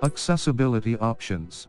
Accessibility options.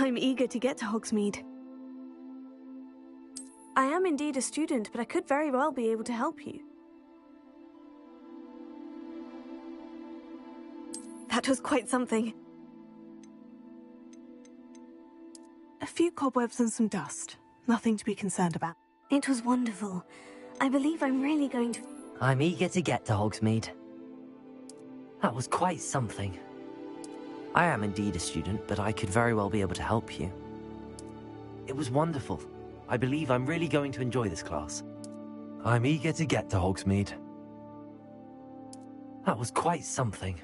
I'm eager to get to Hogsmeade. I am indeed a student, but I could very well be able to help you. That was quite something. A few cobwebs and some dust. Nothing to be concerned about. It was wonderful. I believe I'm really going to... I'm eager to get to Hogsmeade. That was quite something. I am indeed a student, but I could very well be able to help you. It was wonderful. I believe I'm really going to enjoy this class. I'm eager to get to Hogsmeade. That was quite something.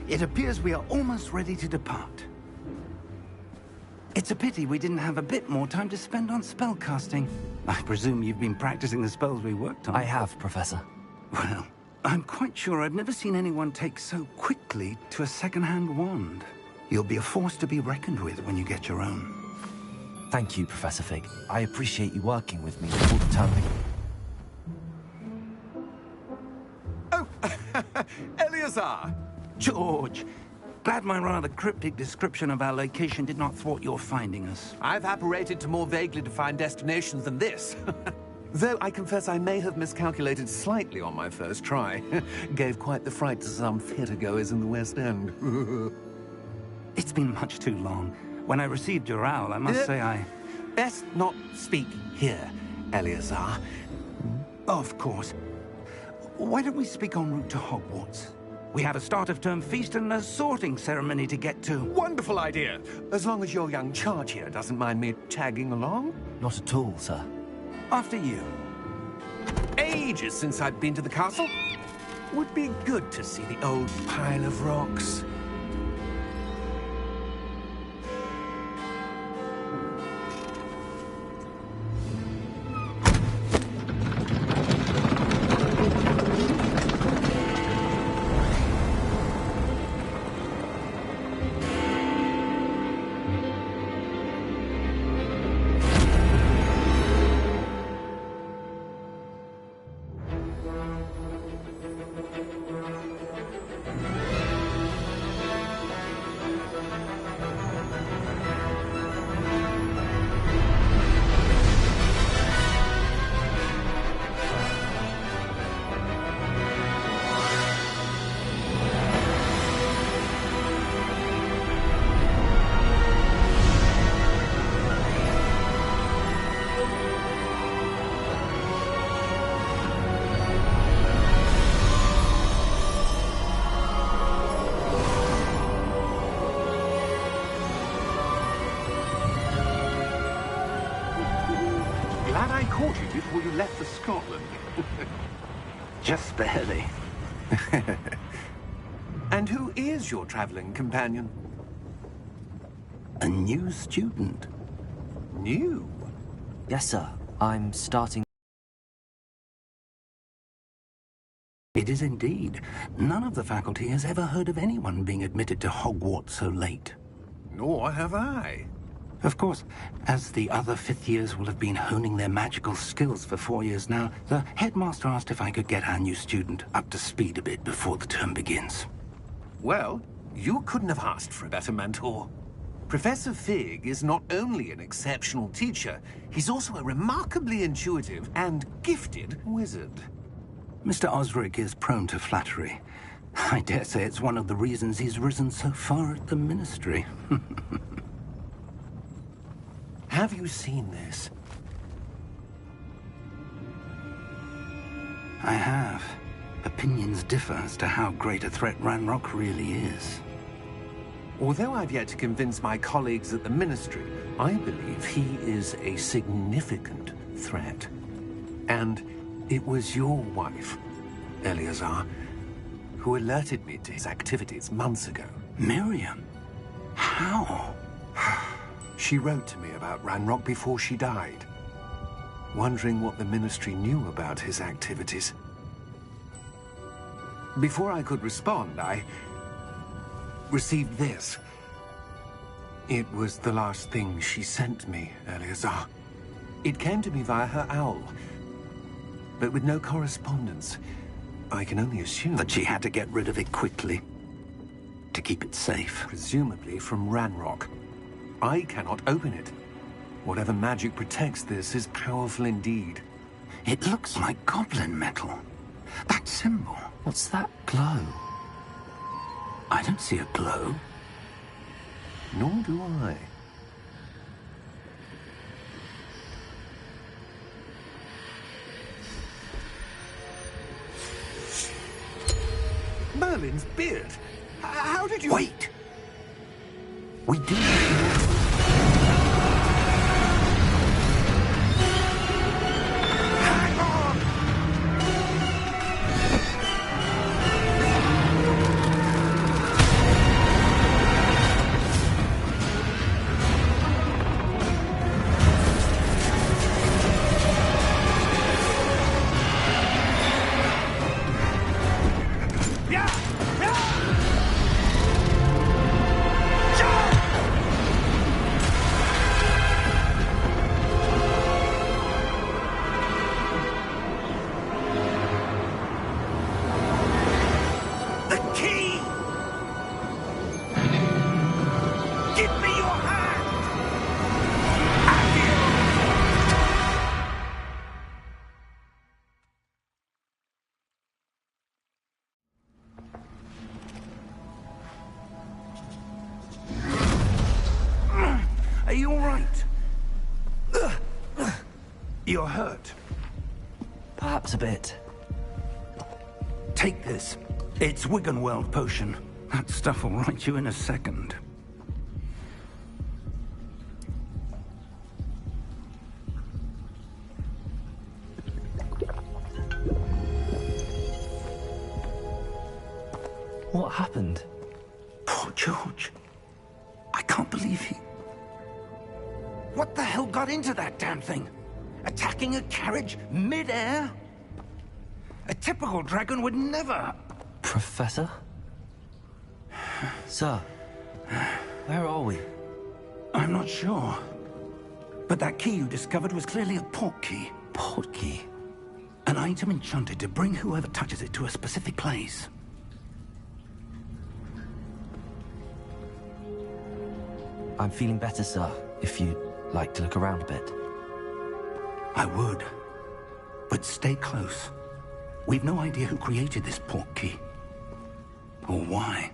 It appears we are almost ready to depart. It's a pity we didn't have a bit more time to spend on spellcasting. I presume you've been practicing the spells we worked on. I have, Professor. Well, I'm quite sure I've never seen anyone take so quickly to a second-hand wand. You'll be a force to be reckoned with when you get your own. Thank you, Professor Fig. I appreciate you working with me all the time. Oh, Eleazar! George, glad my rather cryptic description of our location did not thwart your finding us. I've apparated to more vaguely defined destinations than this. Though I confess I may have miscalculated slightly on my first try. Gave quite the fright to some theatre-goers in the West End. It's been much too long. When I received your owl, I must say I... Best not speak here, Eleazar. Of course. Why don't we speak en route to Hogwarts? We have a start-of-term feast and a sorting ceremony to get to. Wonderful idea! As long as your young charge here doesn't mind me tagging along. Not at all, sir. After you. Ages since I've been to the castle. Would be good to see the old pile of rocks. Glad I caught you before you left for Scotland. Just barely. And who is your traveling companion? A new student. New? Yes, sir. I'm starting... It is indeed. None of the faculty has ever heard of anyone being admitted to Hogwarts so late. Nor have I. Of course, as the other fifth years will have been honing their magical skills for 4 years now, the headmaster asked if I could get our new student up to speed a bit before the term begins. Well, you couldn't have asked for a better mentor. Professor Fig is not only an exceptional teacher, he's also a remarkably intuitive and gifted wizard. Mr. Osric is prone to flattery. I dare say it's one of the reasons he's risen so far at the Ministry. Have you seen this? I have. Opinions differ as to how great a threat Ranrock really is. Although I've yet to convince my colleagues at the Ministry, I believe he is a significant threat. And it was your wife, Eleazar, who alerted me to his activities months ago. Miriam? How? She wrote to me about Ranrock before she died, wondering what the Ministry knew about his activities. Before I could respond, I received this. It was the last thing she sent me, Eleazar. It came to me via her owl, but with no correspondence. I can only assume That she had to get rid of it quickly, to keep it safe. presumably from Ranrock. I cannot open it. Whatever magic protects this is powerful indeed. It looks like goblin metal. That symbol. What's that glow? I don't see a glow. Nor do I. Merlin's beard. How did you... Wait! We do... Hang on! Yeah! Yeah! You're hurt. Perhaps a bit. Take this. It's Wiggenweld potion. That stuff will right you in a second. What happened? Poor George. I can't believe he... What the hell got into that damn thing? Attacking a carriage mid-air? A typical dragon would never... Professor? Sir, where are we? I'm not sure. But that key you discovered was clearly a port key. Port key? An item enchanted to bring whoever touches it to a specific place. I'm feeling better, sir, if you'd like to look around a bit. I would. But stay close. We've no idea who created this port key. Or why.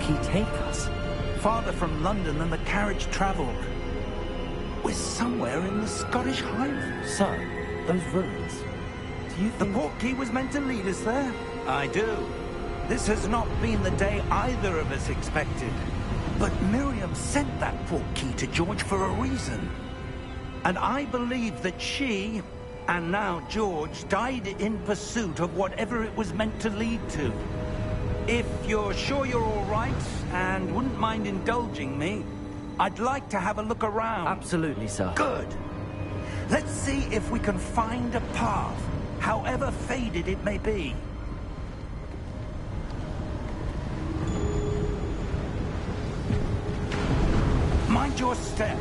He take us? Farther from London than the carriage travelled. We're somewhere in the Scottish Highlands. Sir, those ruins. Do you The think... port key was meant to lead us there? I do. This has not been the day either of us expected. But Miriam sent that port key to George for a reason. And I believe that she, and now George, died in pursuit of whatever it was meant to lead to. If you're sure you're all right, and wouldn't mind indulging me, I'd like to have a look around. Absolutely, sir. Good. Let's see if we can find a path, however faded it may be. Mind your step.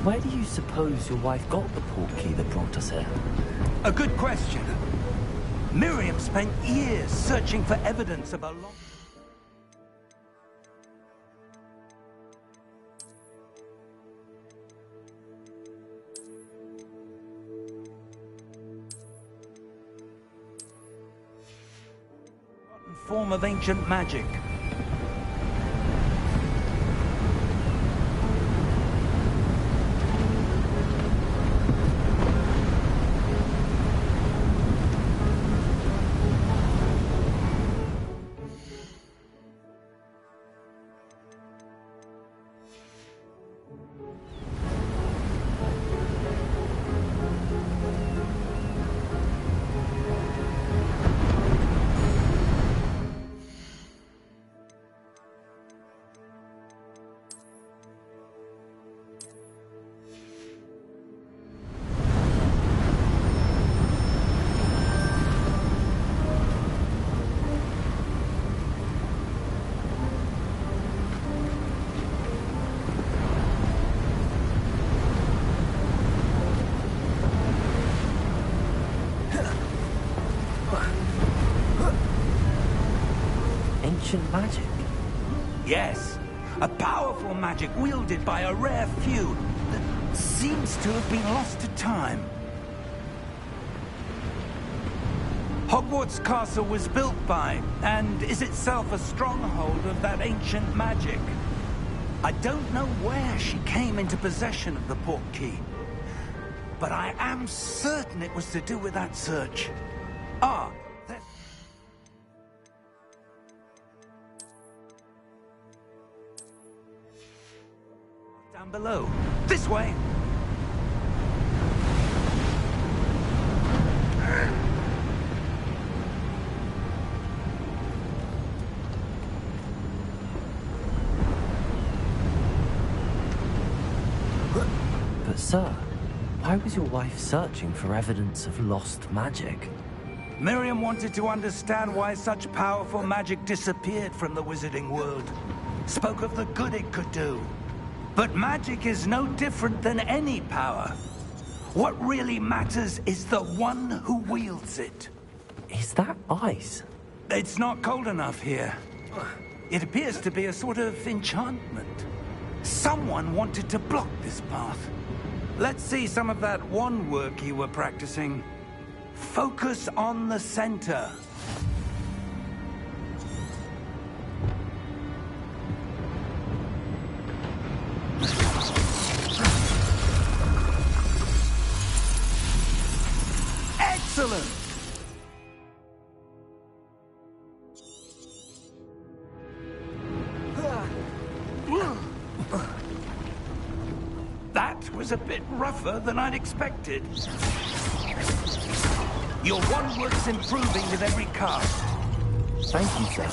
Where do you suppose your wife got the port key that brought us here? A good question. Miriam spent years searching for evidence of a long... form of ancient magic. ancient magic? Yes, a powerful magic wielded by a rare few that seems to have been lost to time. Hogwarts Castle was built by, and is itself a stronghold of that ancient magic. I don't know where she came into possession of the Portkey, but I am certain it was to do with that search. Ah, that... Down below. This way! But sir, why was your wife searching for evidence of lost magic? Miriam wanted to understand why such powerful magic disappeared from the wizarding world. Spoke of the good it could do. But magic is no different than any power. What really matters is the one who wields it. Is that ice? It's not cold enough here. It appears to be a sort of enchantment. Someone wanted to block this path. Let's see some of that wand work you were practicing. Focus on the center. Excellent! That was a bit rougher than I'd expected. Your wand work's improving with every cast. Thank you, sir.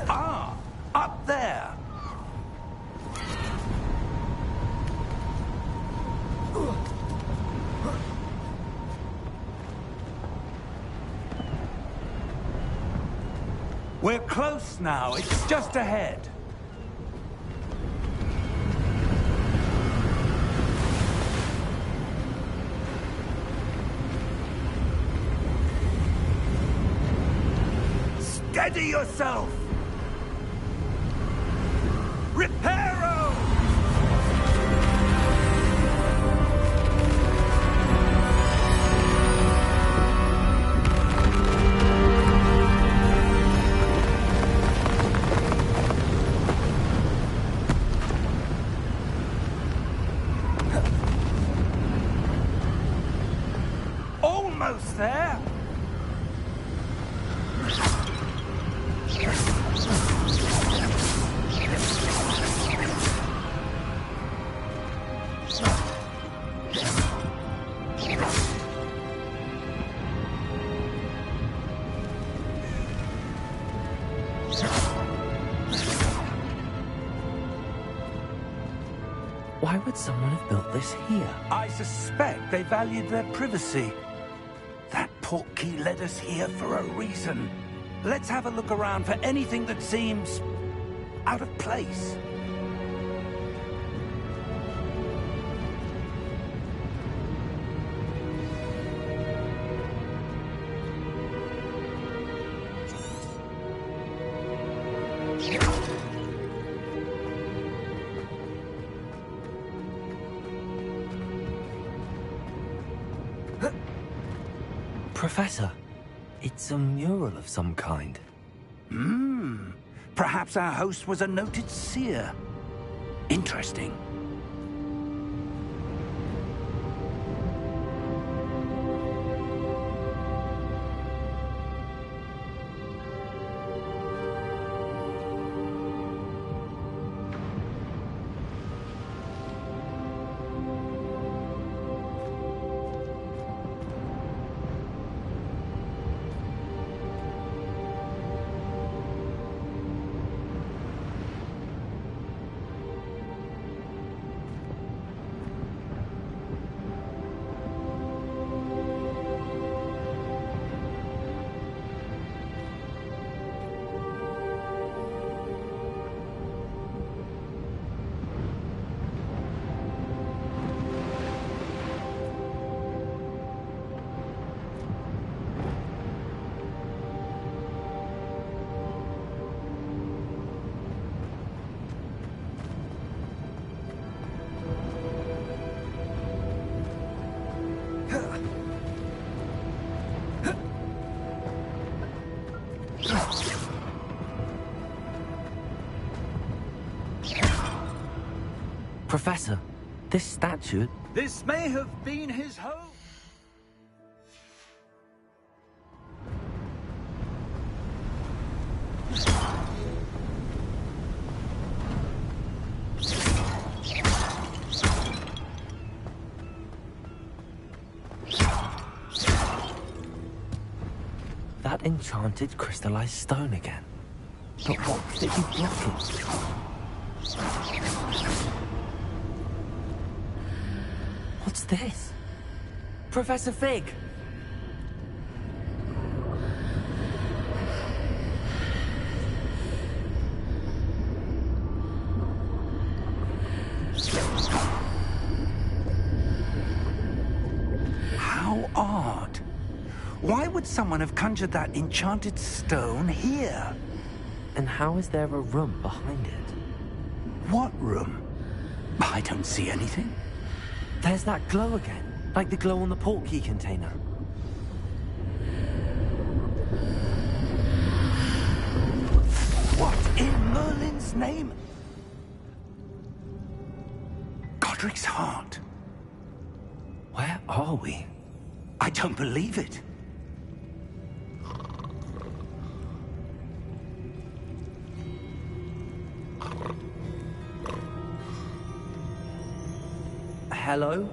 Ah, up there. We're close now. It's just ahead. Steady yourself! Reparo! Almost there! Why would someone have built this here? I suspect they valued their privacy. That Portkey led us here for a reason. Let's have a look around for anything that seems out of place. Professor, it's a mural of some kind. Perhaps our host was a noted seer. Interesting. Professor, this statue... This may have been his home. That enchanted crystallized stone again. But what could it be blocking? What's this? Professor Fig! How odd. Why would someone have conjured that enchanted stone here? And how is there a room behind it? What room? I don't see anything. There's that glow again, like the glow on the portkey container. What in Merlin's name? Godric's heart. Where are we? I don't believe it. Hello?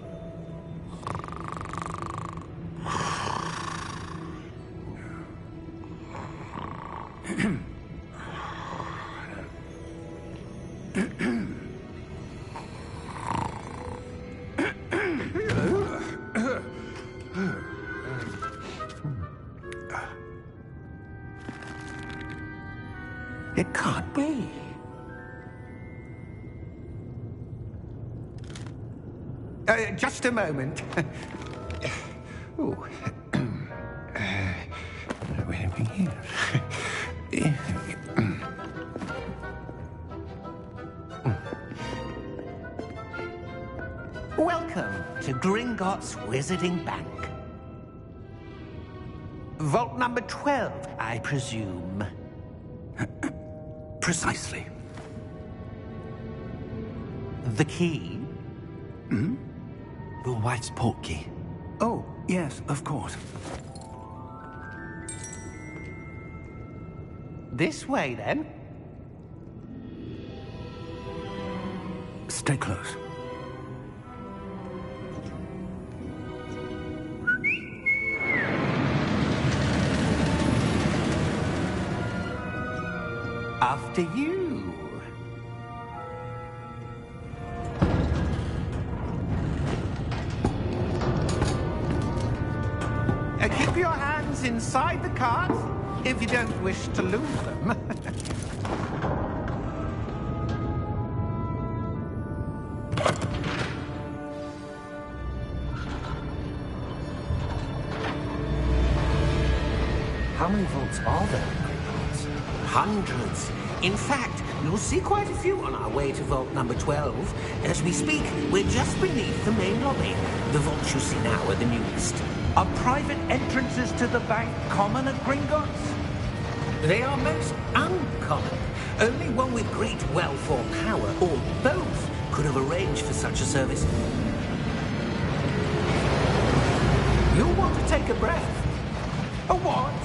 It can't be. Just a moment. Ooh. What have we here? Welcome to Gringotts Wizarding Bank. Vault number 12, I presume. Precisely. The key? Your wife's portkey. Oh, yes, of course. This way, then. Stay close. After you. Keep your hands inside the cart if you don't wish to lose them. How many vaults are there in Gringotts? Hundreds. In fact, you'll see quite a few on our way to vault number 12. As we speak, we're just beneath the main lobby. The vaults you see now are the newest. Are private entrances to the bank common at Gringotts? They are most uncommon. Only one with great wealth or power, or both, could have arranged for such a service. You'll want to take a breath. A what?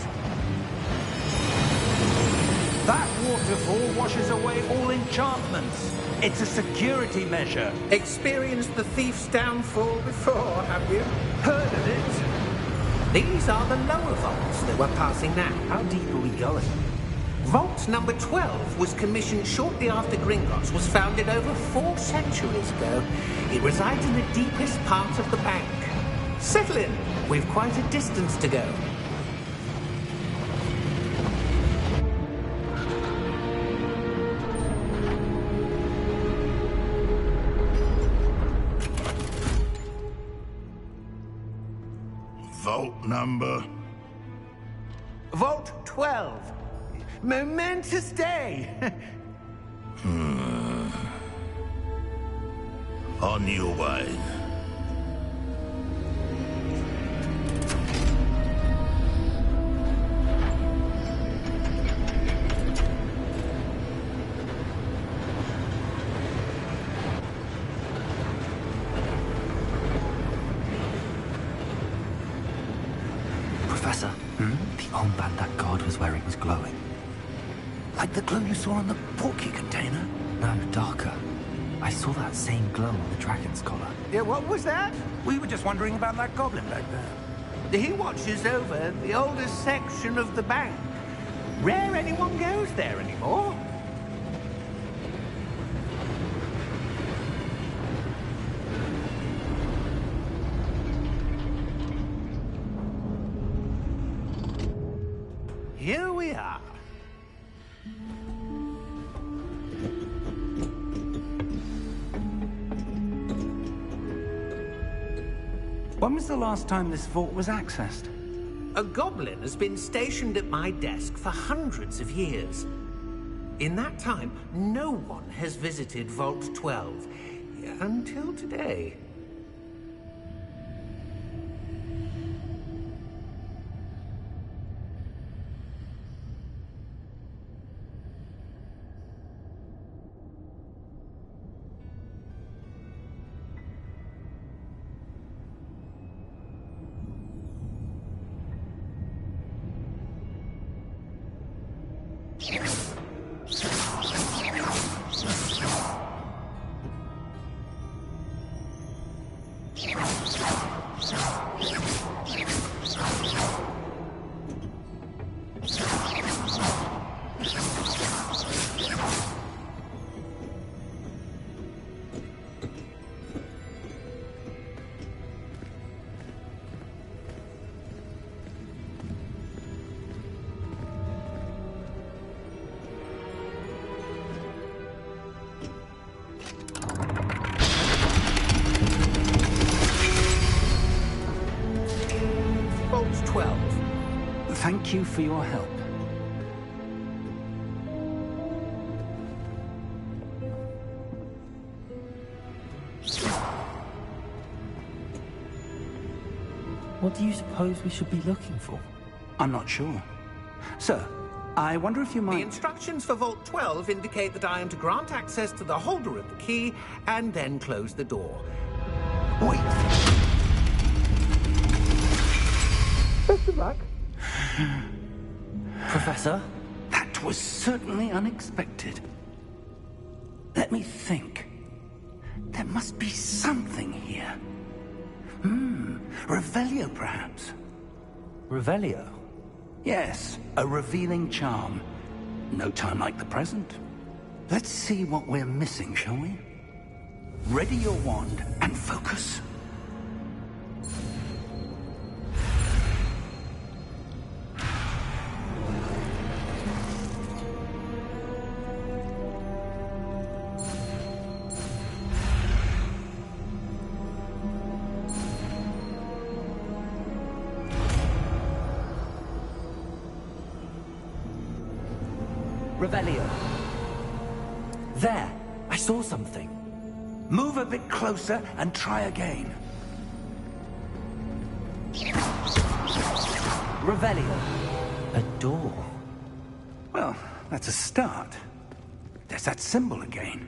That waterfall washes away all enchantments. It's a security measure. Experienced the thief's downfall before, have you? Heard of it? These are the lower vaults that we're passing now. How deep are we going? Vault number 12 was commissioned shortly after Gringotts was founded over 4 centuries ago. It resides in the deepest part of the bank. Settle in. We've quite a distance to go. Vault number? Vault 12. Momentous day. On your way. Professor, the armband that guard was wearing was glowing. Like the glow you saw on the portkey container? No, darker. I saw that same glow on the dragon's collar. Yeah, what was that? We were just wondering about that goblin back there. He watches over the oldest section of the bank. Rare anyone goes there anymore. Here we are. When was the last time this vault was accessed? A goblin has been stationed at my desk for hundreds of years. In that time, no one has visited Vault 12. Until today. Vault 12. Thank you for your help. What do you suppose we should be looking for? I'm not sure. Sir, I wonder if you The might... instructions for Vault 12 indicate that I am to grant access to the holder of the key and then close the door. Wait! Best of luck. Professor? That was certainly unexpected. Let me think. There must be something here. Revelio, perhaps? Revelio? Yes, a revealing charm. No time like the present. Let's see what we're missing, shall we? Ready your wand and focus. Revelio. There! I saw something. Move a bit closer and try again. Revelio. A door. Well, that's a start. There's that symbol again.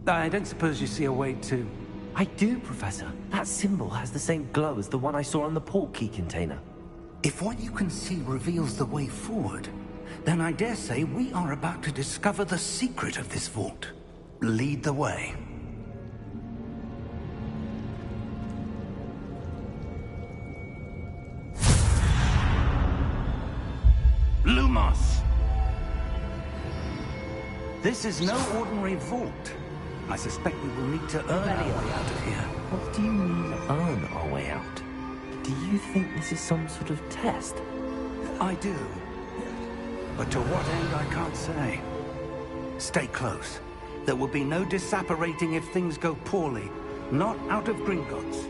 I don't suppose you see a way to... I do, Professor. That symbol has the same glow as the one I saw on the portkey container. If what you can see reveals the way forward, then I dare say we are about to discover the secret of this vault. Lead the way. Lumos! This is no ordinary vault. I suspect we will need to earn our way out of here. What do you mean, earn our way out? Do you think this is some sort of test? I do. But to what end, I can't say. Stay close. There will be no disapparating if things go poorly. Not out of Gringotts.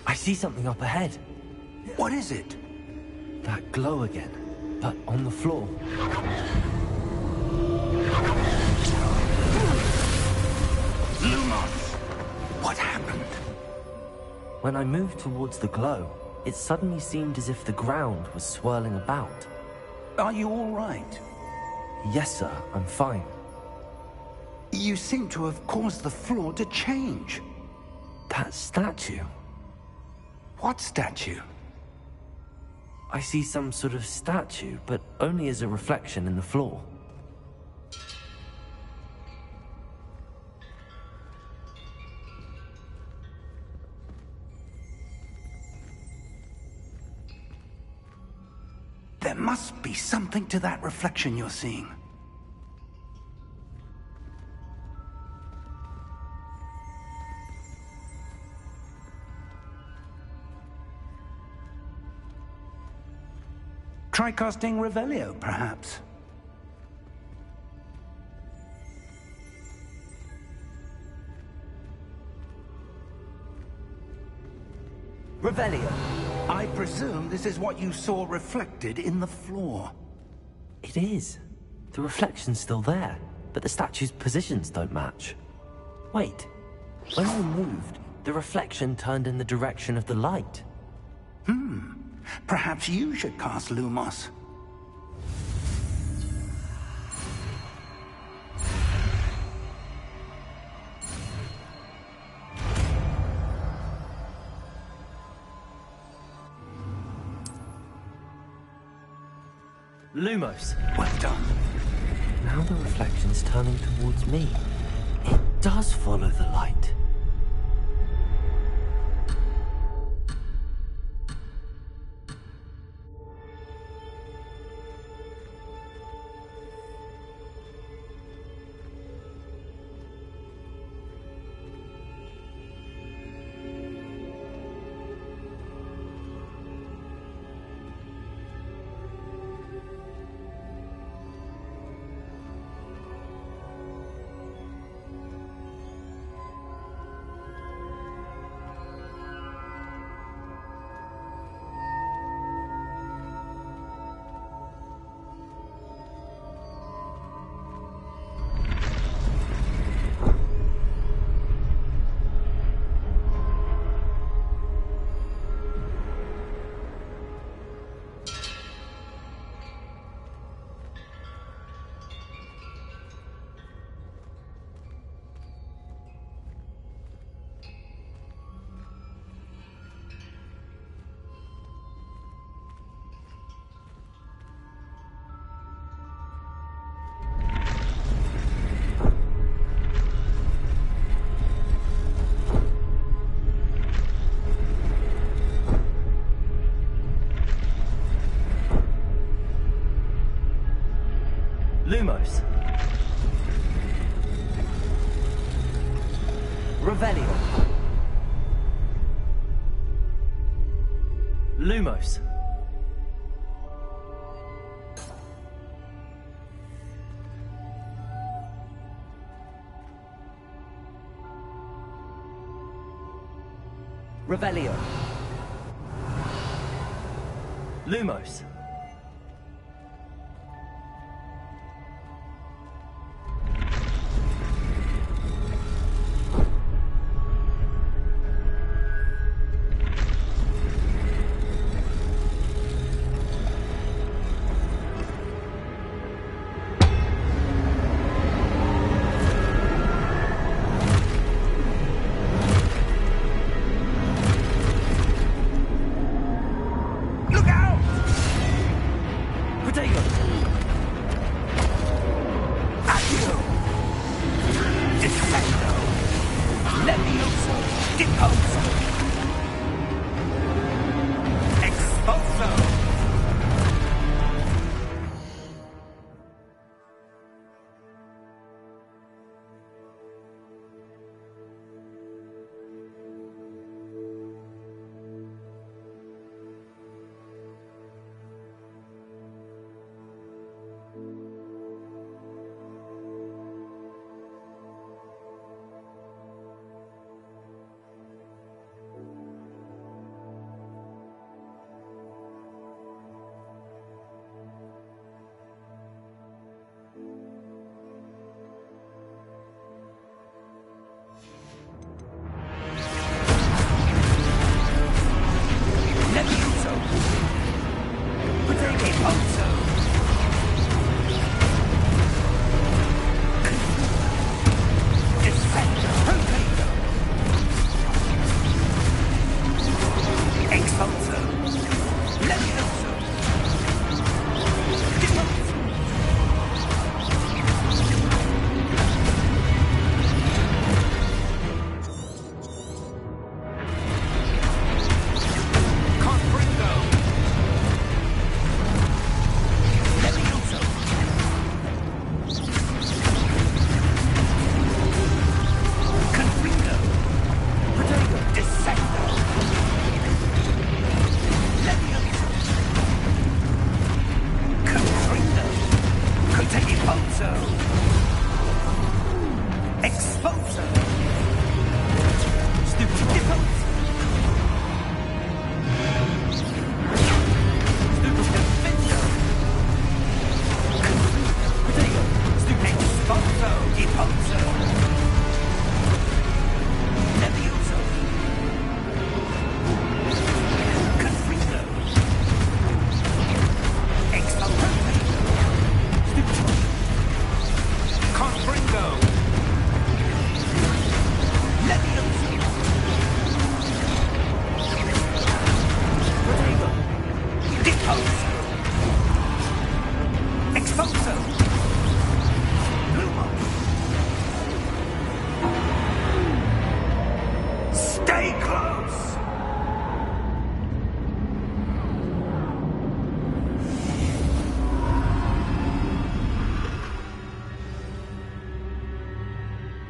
I see something up ahead. What is it? That glow again, but on the floor. Lumos! What happened? When I moved towards the glow, it suddenly seemed as if the ground was swirling about. Are you all right? Yes, sir, I'm fine. You seem to have caused the floor to change. That statue? What statue? I see some sort of statue, but only as a reflection in the floor. There must be something to that reflection you're seeing. Try casting Revelio, perhaps. Revelio! I presume this is what you saw reflected in the floor. It is. The reflection's still there, but the statue's positions don't match. Wait. When I moved, the reflection turned in the direction of the light. Perhaps you should cast Lumos. Lumos! Well done. Now the reflection's turning towards me. It does follow the light. Lumos. Revelio. Lumos. Revelio. Lumos.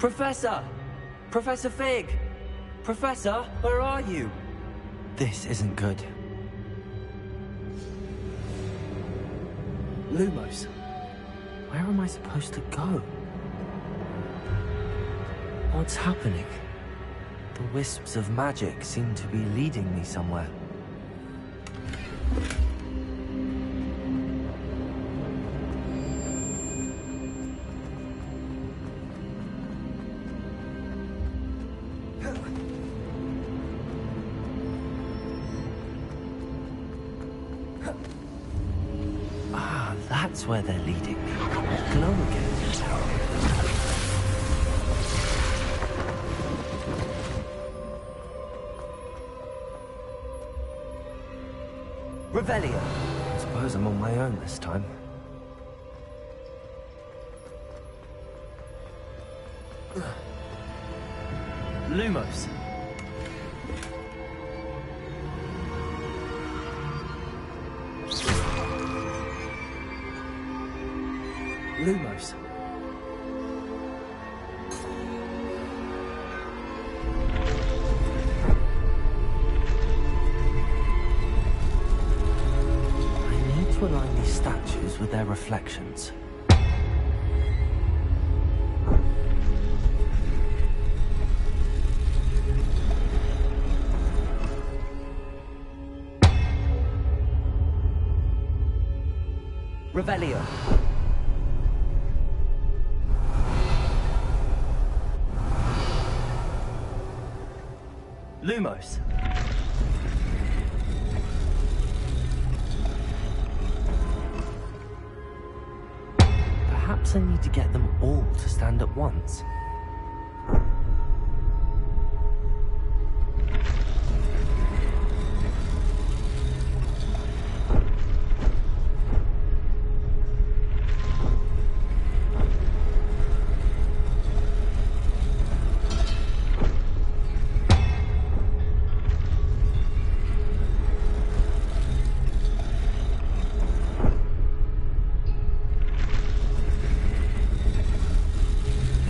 Professor! Professor Fig! Professor, where are you? This isn't good. Lumos, where am I supposed to go? What's happening? The wisps of magic seem to be leading me somewhere. Ah, that's where they're leading me. Glow again. Revelio. I suppose I'm on my own this time. Lumos. Lumos. To align these statues with their reflections. Revelio. Lumos. Perhaps I need to get them all to stand at once.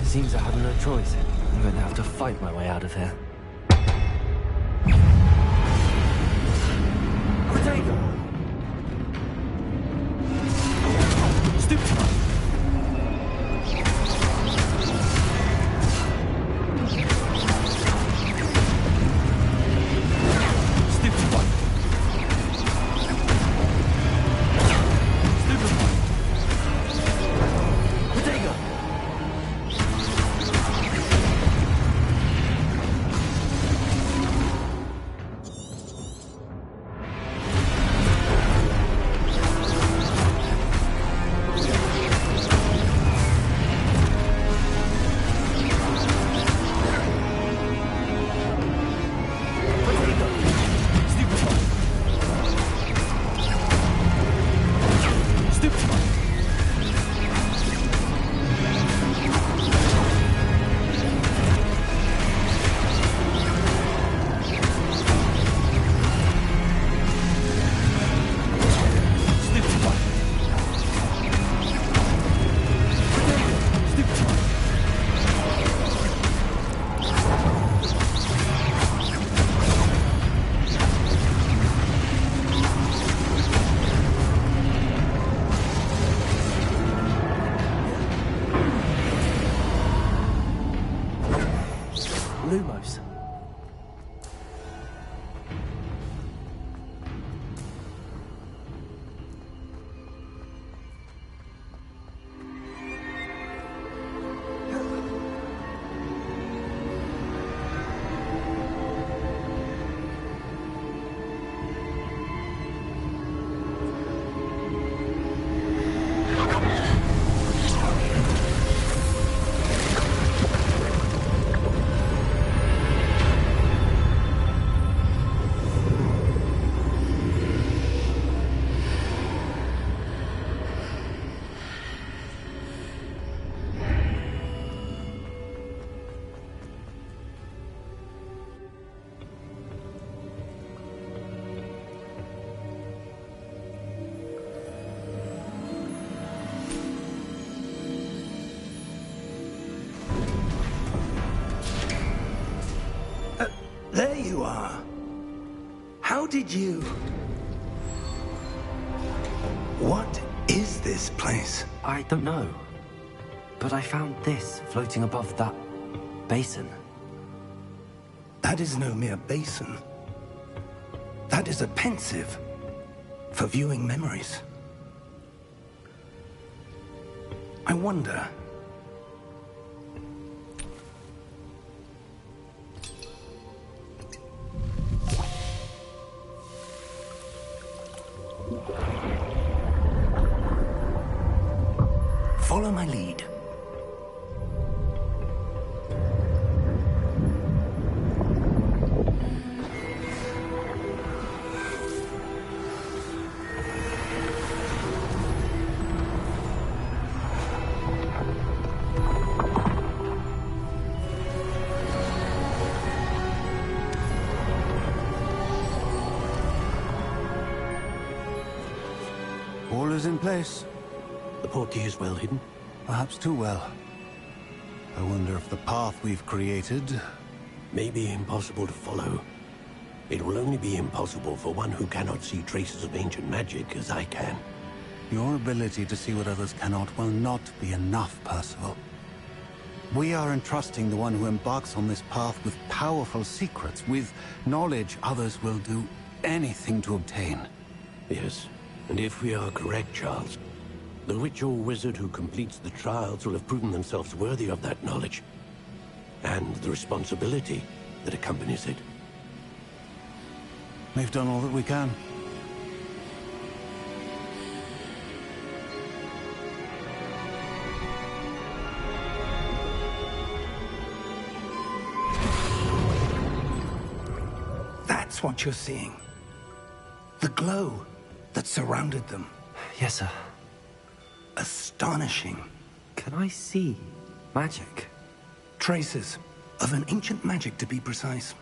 Seems I have no choice. I'm going to have to fight my way out of here. Protego! Stupefy! Stupefy! Stupefy! Protego! you are. How did you... What is this place? I don't know. But I found this floating above that basin. That is no mere basin. That is a pensive for viewing memories. I wonder... Follow my lead. All is in place. The portkey is well hidden? Perhaps too well. I wonder if the path we've created... may be impossible to follow. It will only be impossible for one who cannot see traces of ancient magic as I can. Your ability to see what others cannot will not be enough, Percival. We are entrusting the one who embarks on this path with powerful secrets, with knowledge others will do anything to obtain. Yes, and if we are correct, Charles, the witch or wizard who completes the trials will have proven themselves worthy of that knowledge, and the responsibility that accompanies it. We've done all that we can. That's what you're seeing. The glow that surrounded them. Yes, sir. Astonishing. Can I see magic? Traces of an ancient magic, to be precise.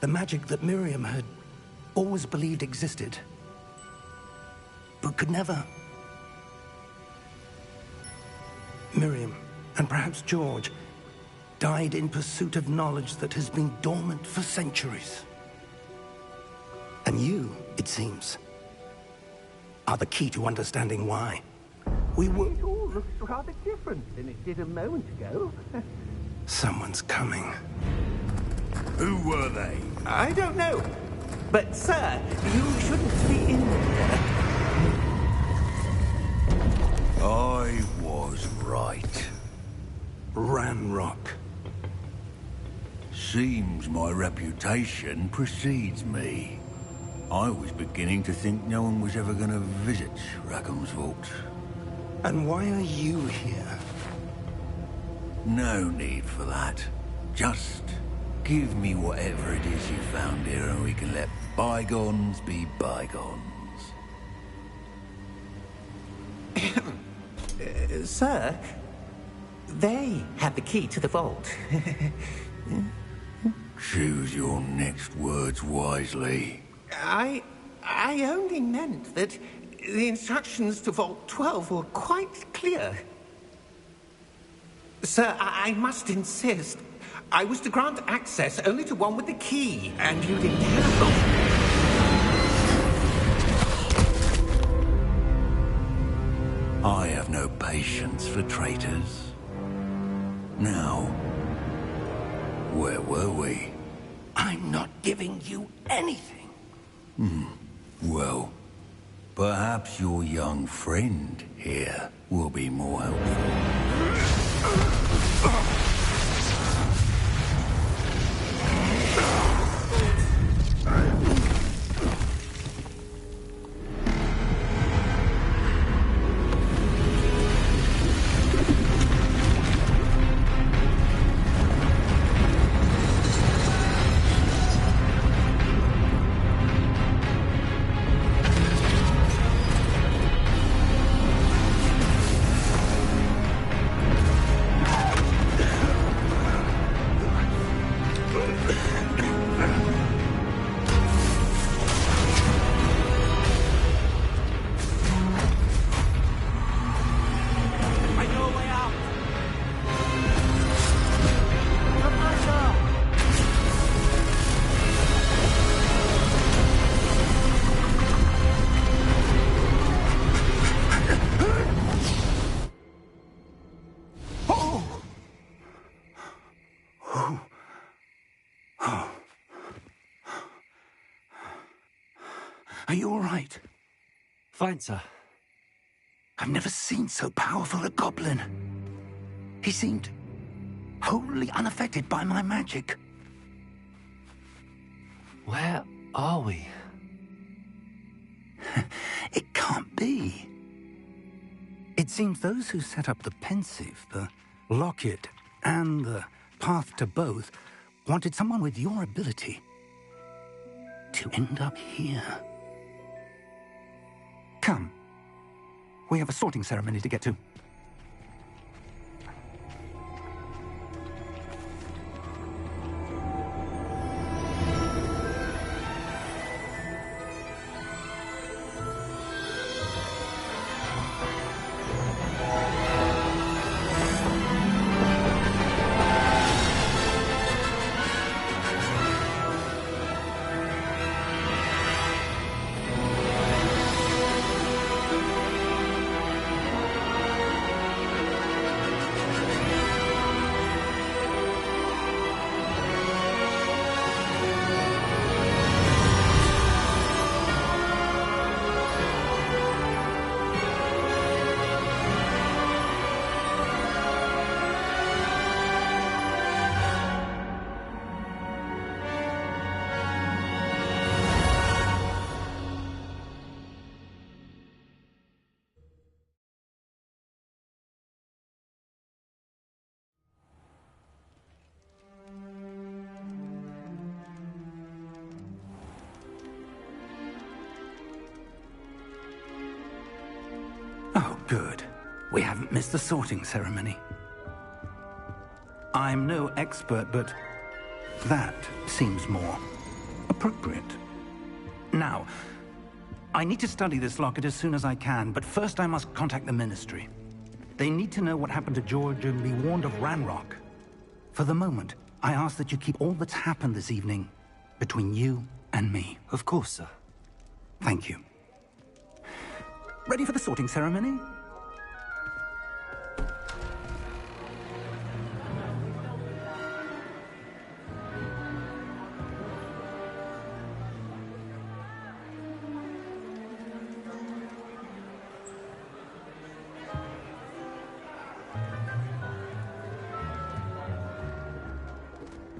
The magic that Miriam had always believed existed, but could never. Miriam, and perhaps George, died in pursuit of knowledge that has been dormant for centuries. And you, it seems, are the key to understanding why. It all looks rather different than it did a moment ago. Someone's coming. Who were they? I don't know. But, sir, you shouldn't be in here. I was right. Ranrock. Seems my reputation precedes me. I was beginning to think no one was ever going to visit Rackham's Vault. And why are you here? No need for that. Just give me whatever it is you found here and we can let bygones be bygones. Sir, they have the key to the vault. Choose your next words wisely. I only meant that the instructions to Vault 12 were quite clear. Sir, I must insist. I was to grant access only to one with the key, and you didn't have them. I have no patience for traitors. Now, where were we? I'm not giving you anything. Well, perhaps your young friend here will be more helpful. Are you all right? Fine, sir. I've never seen so powerful a goblin. He seemed wholly unaffected by my magic. Where are we? It can't be. It seems those who set up the Pensieve, the Locket, and the Path to Both wanted someone with your ability to end up here. Come. We have a sorting ceremony to get to. Oh, good. We haven't missed the sorting ceremony. I'm no expert, but that seems more appropriate. Now, I need to study this locket as soon as I can, but first I must contact the Ministry. They need to know what happened to George and be warned of Ranrock. For the moment, I ask that you keep all that's happened this evening between you and me. Of course, sir. Thank you. Ready for the sorting ceremony?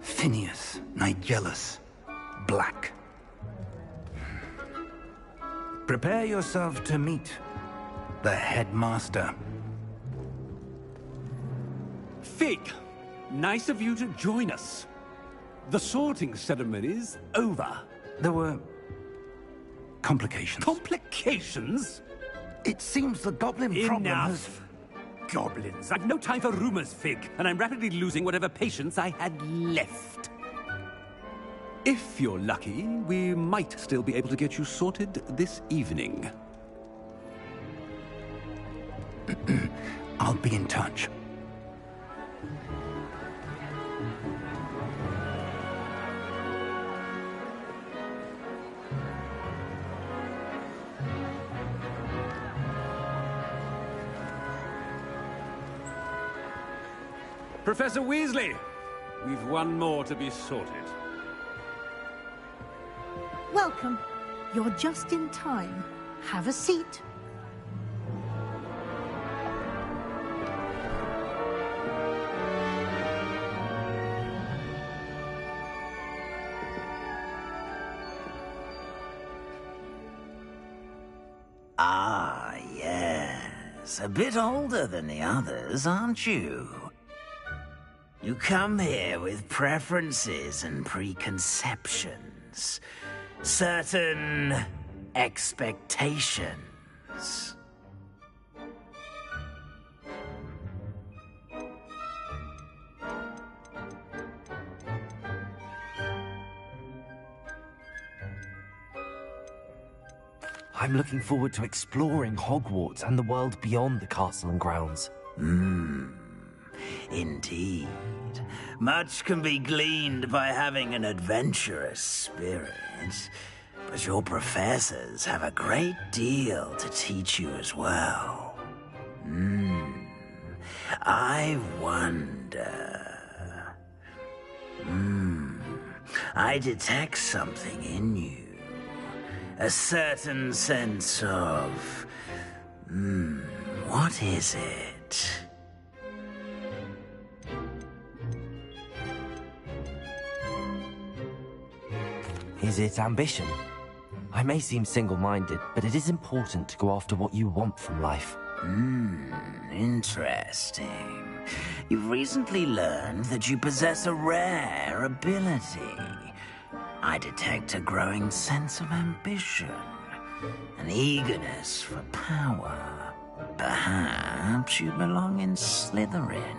Phineas Nigellus Black. Prepare yourself to meet the headmaster. Fig, nice of you to join us. The sorting ceremony's over. There were complications. Complications? It seems the goblin problem has... Goblins. I've no time for rumors, Fig, and I'm rapidly losing whatever patience I had left. If you're lucky, we might still be able to get you sorted this evening. I'll be in touch. Professor Weasley, we've one more to be sorted. Welcome. You're just in time. Have a seat. Ah, yes. A bit older than the others, aren't you? You come here with preferences and preconceptions. Certain expectations. I'm looking forward to exploring Hogwarts and the world beyond the castle and grounds. Indeed. Much can be gleaned by having an adventurous spirit, but your professors have a great deal to teach you as well. I wonder... I detect something in you. A certain sense of... what is it? Is it ambition? I may seem single-minded, but it is important to go after what you want from life. Interesting. You've recently learned that you possess a rare ability. I detect a growing sense of ambition, an eagerness for power. Perhaps you belong in Slytherin.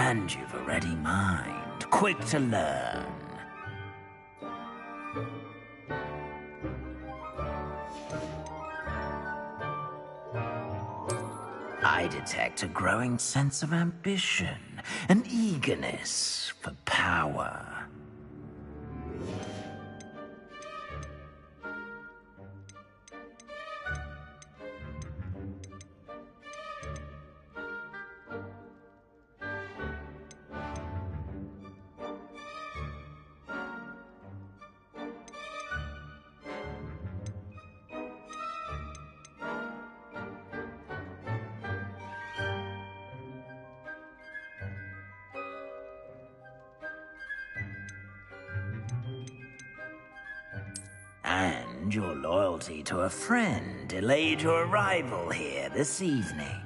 And you've a ready mind, quick to learn. I detect a growing sense of ambition, an eagerness for power. And your loyalty to a friend delayed your arrival here this evening.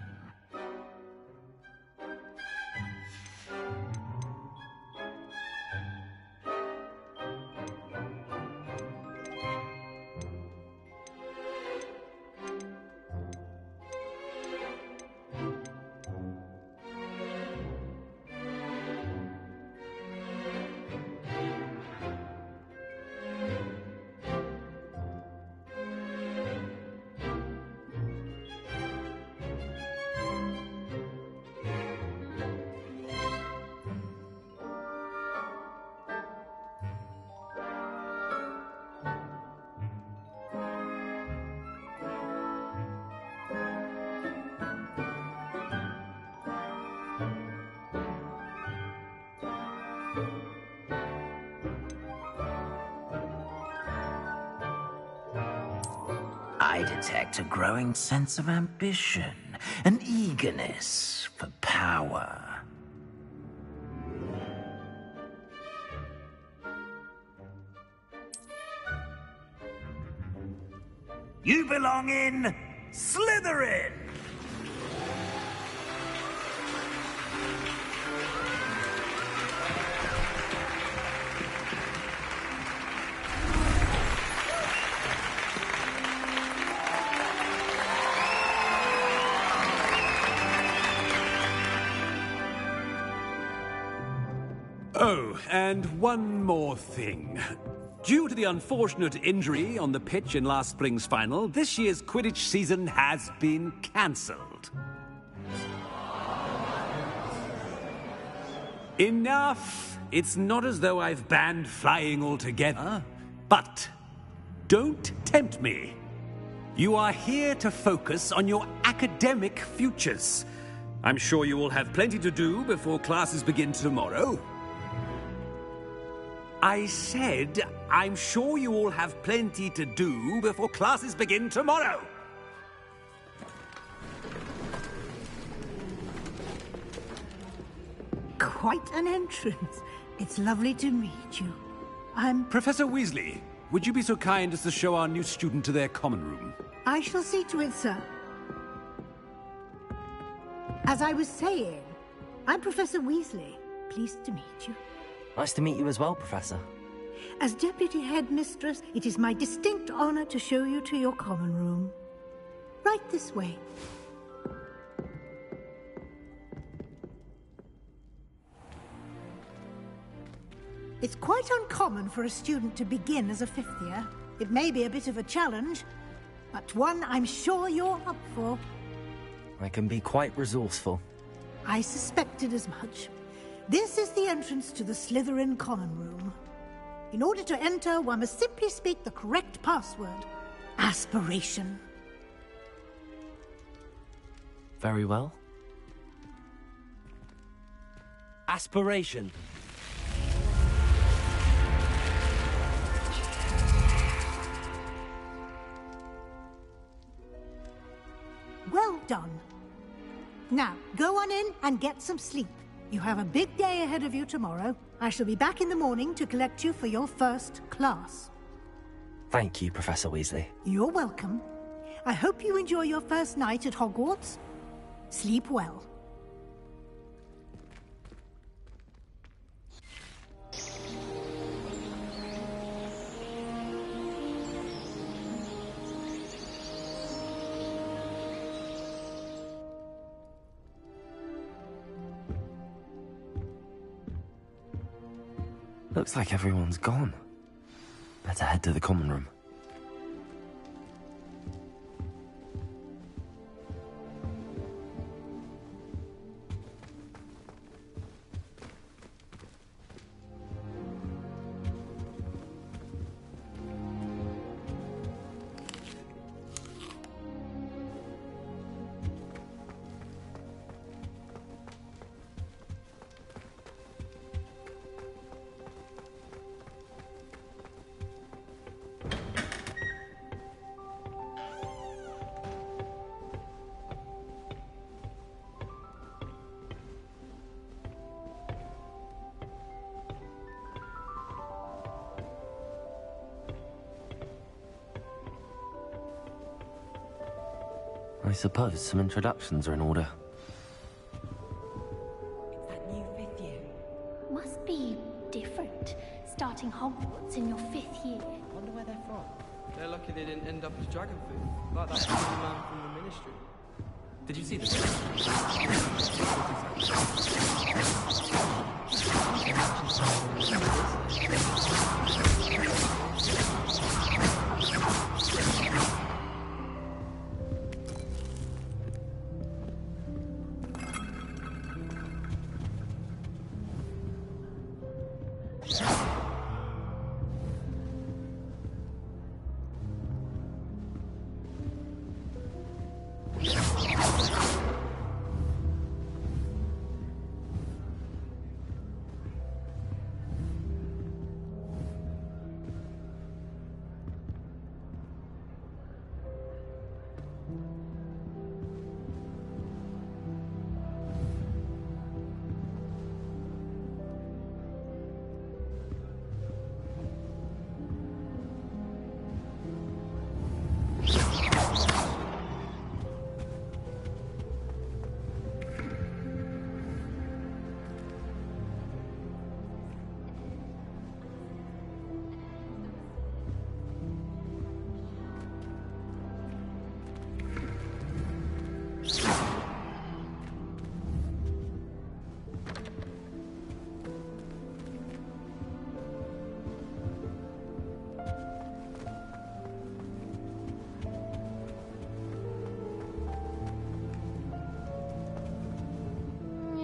I detect a growing sense of ambition, an eagerness for power. You belong in Slytherin! Oh, and one more thing. Due to the unfortunate injury on the pitch in last spring's final, this year's Quidditch season has been cancelled. Enough! It's not as though I've banned flying altogether. But don't tempt me. You are here to focus on your academic futures. I'm sure you will have plenty to do before classes begin tomorrow. I said, I'm sure you all have plenty to do before classes begin tomorrow. Quite an entrance. It's lovely to meet you. I'm... Professor Weasley, would you be so kind as to show our new student to their common room? I shall see to it, sir. As I was saying, I'm Professor Weasley. Pleased to meet you. Nice to meet you as well, Professor. As Deputy Headmistress, it is my distinct honor to show you to your common room. Right this way. It's quite uncommon for a student to begin as a fifth year. It may be a bit of a challenge, but one I'm sure you're up for. I can be quite resourceful. I suspected as much. This is the entrance to the Slytherin Common Room. In order to enter, one must simply speak the correct password. Aspiration. Very well. Aspiration. Well done. Now, go on in and get some sleep. You have a big day ahead of you tomorrow. I shall be back in the morning to collect you for your first class. Thank you, Professor Weasley. You're welcome. I hope you enjoy your first night at Hogwarts. Sleep well. Looks like everyone's gone. Better head to the common room. I suppose some introductions are in order. It's that new 5th year. Must be different, starting Hogwarts in your 5th year. Wonder where they're from. They're lucky they didn't end up as dragon food, like that crazy man from the Ministry. Did you see this?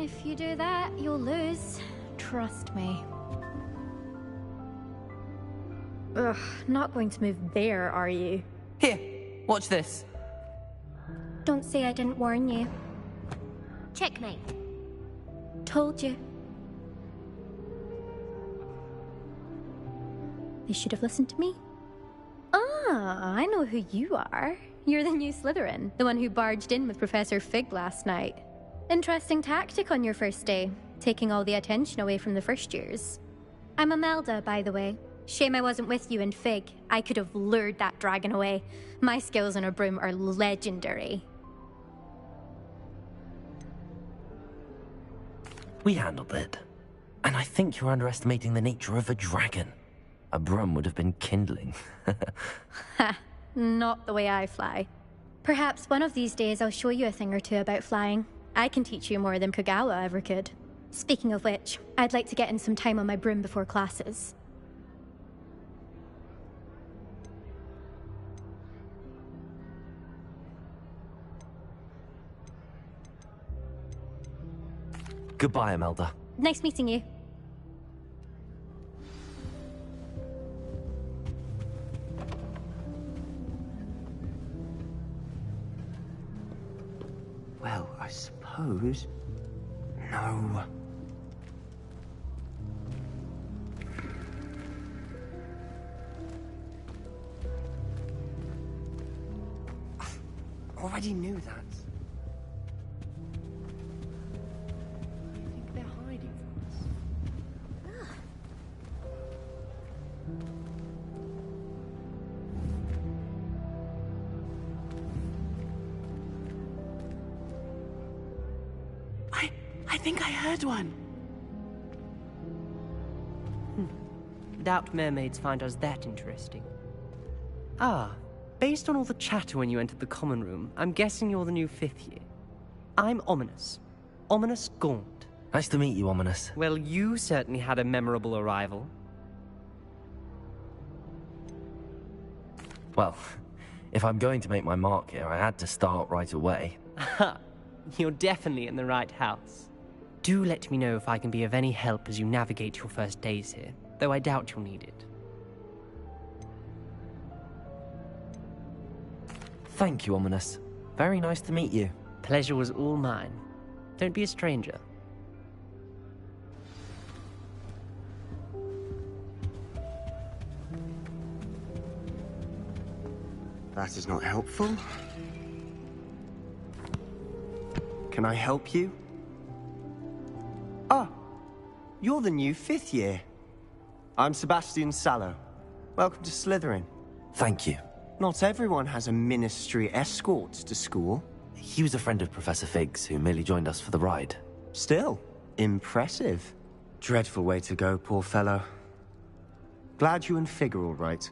If you do that, you'll lose. Trust me. Ugh, not going to move there, are you? Here, watch this. Don't say I didn't warn you. Checkmate. Told you. They should have listened to me. Ah, I know who you are. You're the new Slytherin, the one who barged in with Professor Fig last night. Interesting tactic on your first day, taking all the attention away from the first years. I'm Imelda, by the way. Shame I wasn't with you in Fig. I could have lured that dragon away. My skills on a broom are legendary. We handled it. And I think you're underestimating the nature of a dragon. A broom would have been kindling. Ha, not the way I fly. Perhaps one of these days I'll show you a thing or two about flying. I can teach you more than Kogawa ever could. Speaking of which, I'd like to get in some time on my broom before classes. Goodbye, Imelda. Nice meeting you. Well, I suppose... No. Already knew that. I think they're hiding from us. I think I heard one. Doubt mermaids find us that interesting. Ah, based on all the chatter when you entered the common room, I'm guessing you're the new 5th year. I'm Ominis. Ominis Gaunt. Nice to meet you, Ominis. Well, you certainly had a memorable arrival. Well, if I'm going to make my mark here, I had to start right away. You're definitely in the right house. Do let me know if I can be of any help as you navigate your first days here, though I doubt you'll need it. Thank you, Ominis. Very nice to meet you. Pleasure was all mine. Don't be a stranger. That is not helpful. Can I help you? Ah, you're the new 5th year. I'm Sebastian Sallow. Welcome to Slytherin. Thank you. Not everyone has a ministry escort to school. He was a friend of Professor Fig's who merely joined us for the ride. Still, impressive. Dreadful way to go, poor fellow. Glad you and Fig are all right.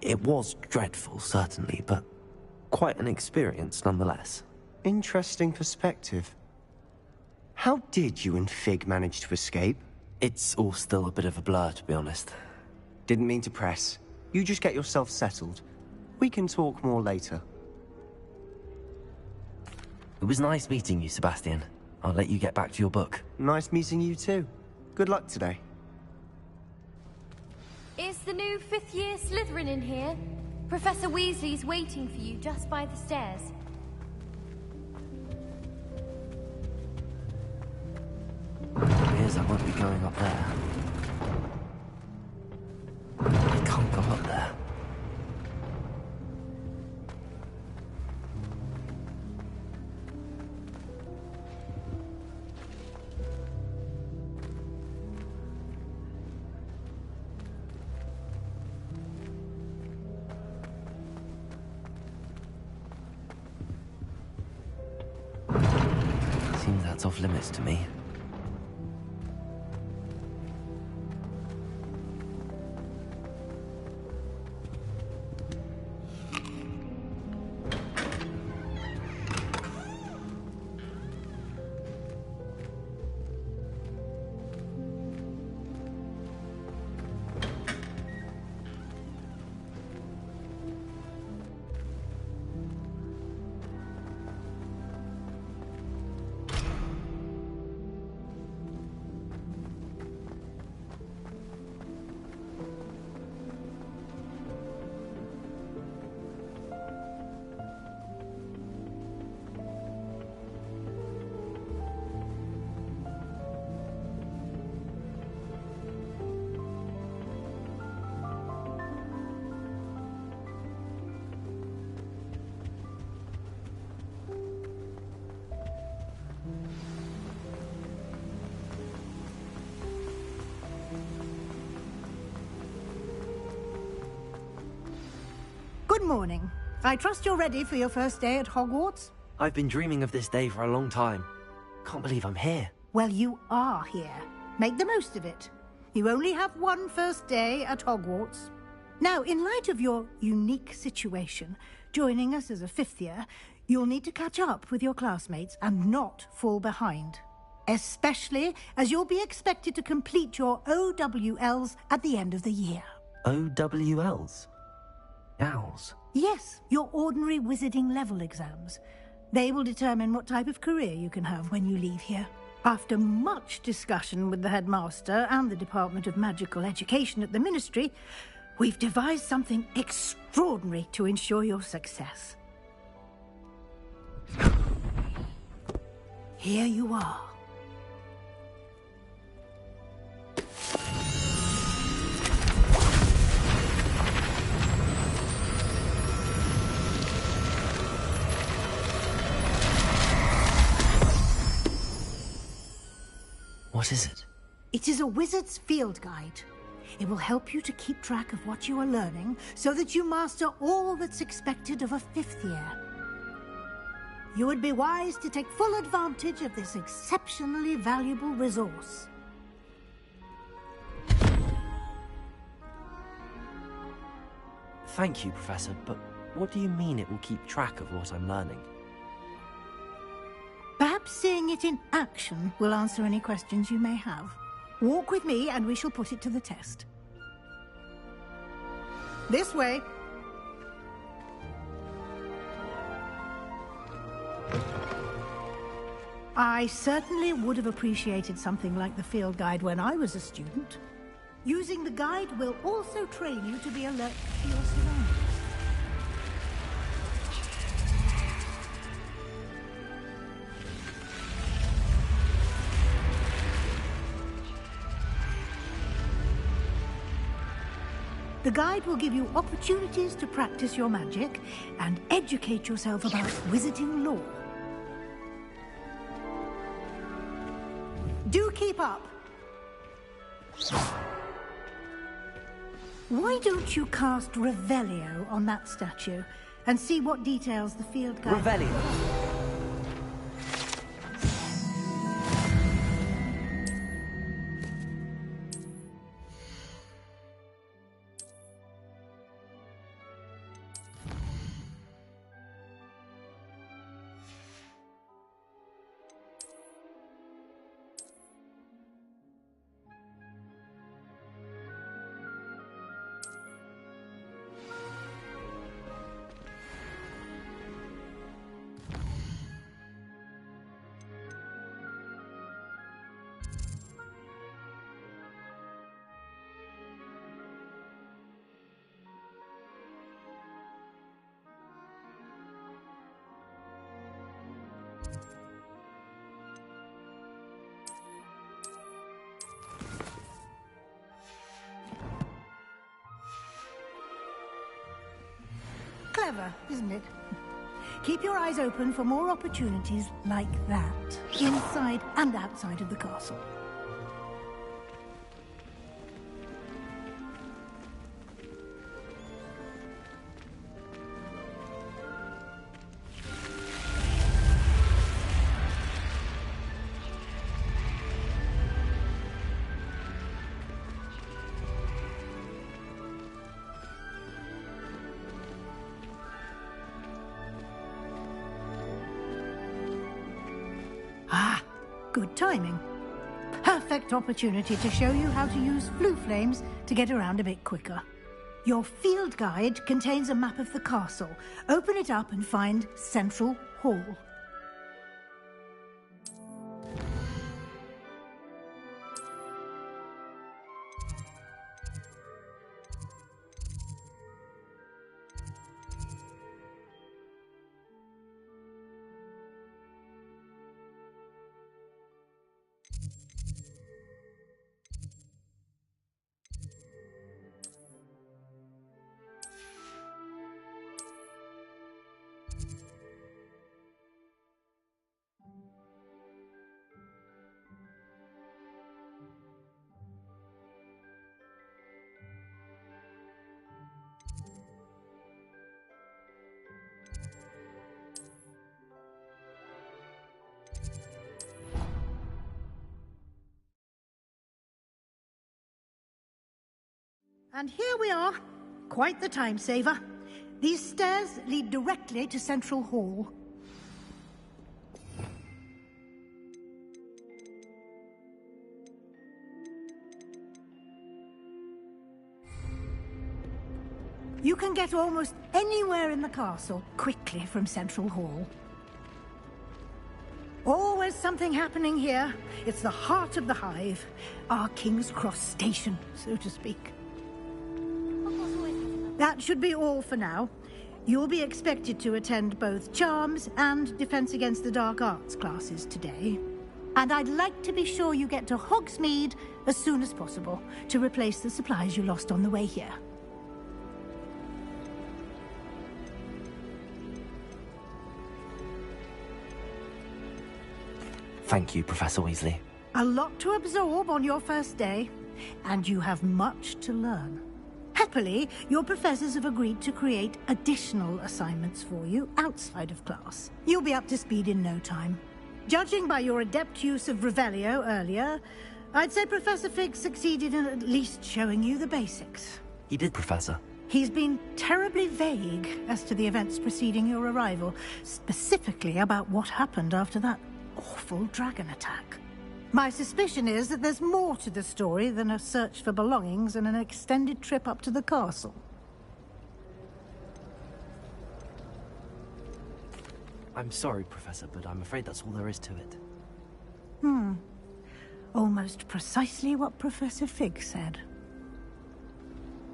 It was dreadful, certainly, but quite an experience nonetheless. Interesting perspective. How did you and Fig manage to escape? It's all still a bit of a blur, to be honest. Didn't mean to press. You just get yourself settled. We can talk more later. It was nice meeting you, Sebastian. I'll let you get back to your book. Nice meeting you too. Good luck today. Is the new 5th year Slytherin in here? Professor Weasley's waiting for you just by the stairs. Appears I won't be going up there. I can't go up there. Seems that's off limits to me. Good morning. I trust you're ready for your first day at Hogwarts? I've been dreaming of this day for a long time. Can't believe I'm here. Well, you are here. Make the most of it. You only have one first day at Hogwarts. Now, in light of your unique situation, joining us as a 5th year, you'll need to catch up with your classmates and not fall behind. Especially as you'll be expected to complete your OWLs at the end of the year. OWLs? Owls? Yes, your ordinary wizarding level exams. They will determine what type of career you can have when you leave here. After much discussion with the headmaster and the Department of Magical Education at the Ministry, we've devised something extraordinary to ensure your success. Here you are. What is it? It is a wizard's field guide. It will help you to keep track of what you are learning so that you master all that's expected of a 5th year. You would be wise to take full advantage of this exceptionally valuable resource. Thank you, Professor, but what do you mean it will keep track of what I'm learning? Perhaps seeing it in action will answer any questions you may have. Walk with me and we shall put it to the test. This way. I certainly would have appreciated something like the field guide when I was a student. Using the guide will also train you to be alert to your surroundings. The guide will give you opportunities to practice your magic and educate yourself about wizarding lore. Do keep up. Why don't you cast Revelio on that statue and see what details the field guide... Revelio. Clever, isn't it? Keep your eyes open for more opportunities like that, inside and outside of the castle. Good timing. Perfect opportunity to show you how to use flue flames to get around a bit quicker. Your field guide contains a map of the castle. Open it up and find Central Hall. And here we are. Quite the time saver. These stairs lead directly to Central Hall. You can get almost anywhere in the castle quickly from Central Hall. Always something happening here. It's the heart of the Hive. Our King's Cross station, so to speak. That should be all for now. You'll be expected to attend both Charms and Defense Against the Dark Arts classes today. And I'd like to be sure you get to Hogsmeade as soon as possible to replace the supplies you lost on the way here. Thank you, Professor Weasley. A lot to absorb on your first day, and you have much to learn. Happily, your professors have agreed to create additional assignments for you outside of class. You'll be up to speed in no time. Judging by your adept use of Revelio earlier, I'd say Professor Fig succeeded in at least showing you the basics. He did, Professor. He's been terribly vague as to the events preceding your arrival, specifically about what happened after that awful dragon attack. My suspicion is that there's more to the story than a search for belongings and an extended trip up to the castle. I'm sorry, Professor, but I'm afraid that's all there is to it. Almost precisely what Professor Fig said.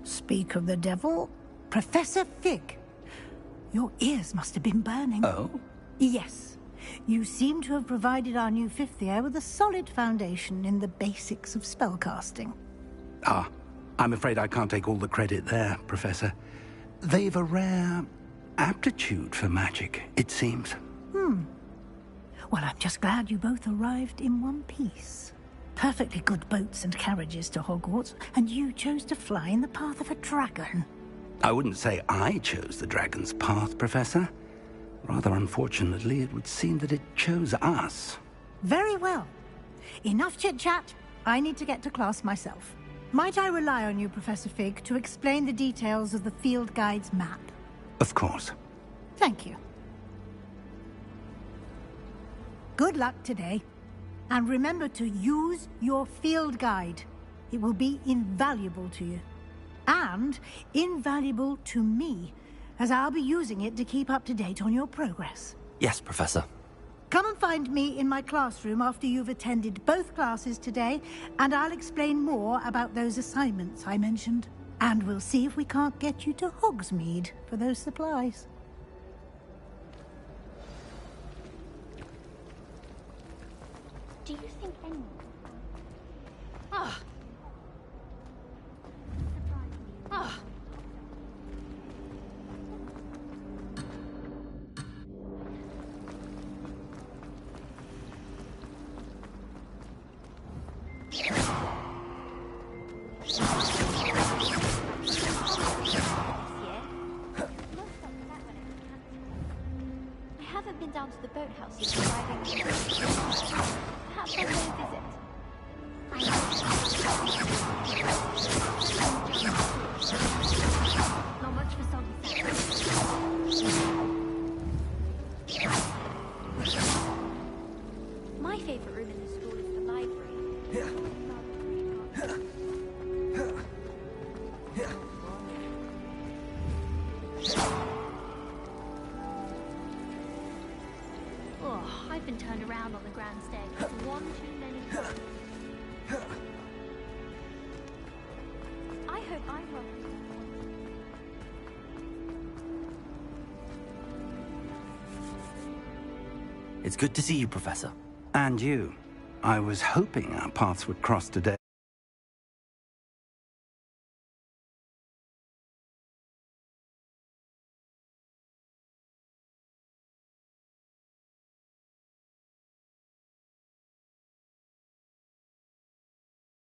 Speak of the devil, Professor Fig. Your ears must have been burning. Oh? Yes. You seem to have provided our new fifth year with a solid foundation in the basics of spellcasting. Ah, I'm afraid I can't take all the credit there, Professor. They've a rare aptitude for magic, it seems. Well, I'm just glad you both arrived in one piece. Perfectly good boats and carriages to Hogwarts, and you chose to fly in the path of a dragon. I wouldn't say I chose the dragon's path, Professor. Rather unfortunately, it would seem that it chose us. Very well. Enough chit-chat. I need to get to class myself. Might I rely on you, Professor Fig, to explain the details of the field guide's map? Of course. Thank you. Good luck today. And remember to use your field guide. It will be invaluable to you. And invaluable to me, as I'll be using it to keep up to date on your progress. Yes, Professor. Come and find me in my classroom after you've attended both classes today, and I'll explain more about those assignments I mentioned. And we'll see if we can't get you to Hogsmeade for those supplies. Do you think anyone... I haven't been down to the boathouse since arriving. Perhaps I'll go visit. Not much for soggy sounds. My favorite room in the school is the library. Oh, I've been turned around on the grand staircase one too many times. I hope I'm welcome. It's good to see you, Professor. And you. I was hoping our paths would cross today.